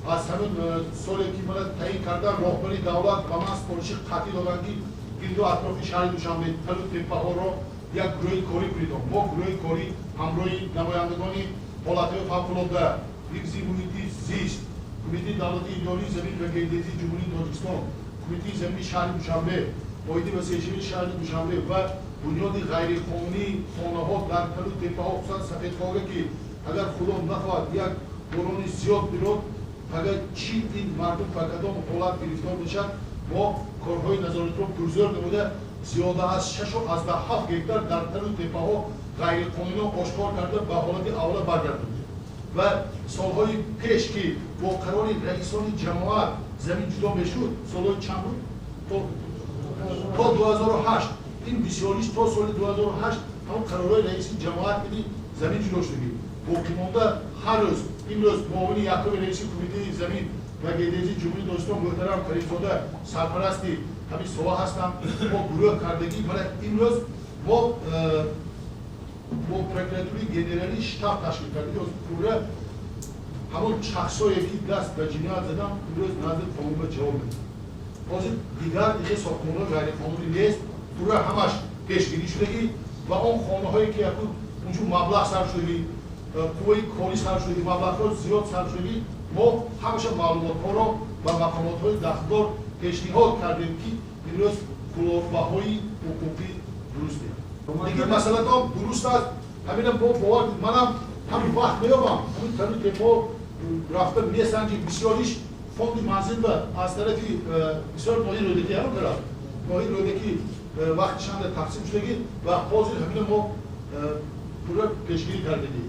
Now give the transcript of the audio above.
از همون سالی که من تعیین کردن راهبری دولت و من سپارش قطعی دادن که گرد و اطراف شهر دوشنبه تلو تپه ها را یک گروه کاری کنید. ما گروه کاری همراه نمایندگان حالتهای فوق‌العاده، حفظ محیط زیست، کمیته دولتی اداری زمین و گردیزی جمهوری تاجیکستان، کمیته زمینی شهر دوشنبه، محیط وسیع‌شوی شهر دوشنبه و بنیاد غیرقانونی خانه‌ها در تلو تپه‌ها خصوصا سفیدخانه که اگر خدا نخواهد یک باران زیاد بیاد اگر چی این مردم به کدام حالت گرفتار بشن ما کارهای نظارت رو گذار نموده زیاده از 6 از 7 گکتار در تلو تپه‌ها غیرقانونی آشکار کرده به حالت اول برگردونده و سالهای پیش که با قرار رئیسان جماعت زمین جدا میشد سالهای چند بود تا 2008 این بسیاریش تا سال 2008 همون قرارهای رئیس جماعت بدی زمین جدا شده باقی مانده هر روز این روز معاون یکم رئیس کمیته زمین و گردیزی جمهوری تاجیکستان محترم کریمزاده سرپرستی همین سوا هستم با گروه کردگی برای این روز ما با پروکراتوری گنرالی شتاب تشکیل کردیم از گروه همون شخصایی که دست به جنایت زدن این روز نزد قانون به جواب میدن بازی دیگه ساختمان‌های غیرقانونی نیست گروه همش پیشگیری شدگی و اون خانه‌هایی که اونجور مبلغ صرف شدگی قوه کاری صرف شدگی مبلغ‌ها زیاد صرف شدگی ما همیشه معلومات‌ها را و مقامات‌های دستدار پیشنهاد کردیم که این روز کلاهبرهای حقوقی درسته دیگه مسئله هم درست است همین با باور منم همین وقت میابم همین تلو تپه رفته میسنجی بسیاریش فوند منزل و از طرفی بسیار نوعی رودکی هم دارد نوعی رودکی وقتشان تقسیم شدگی و حاضر همین ما پورا پیشگیری کردگی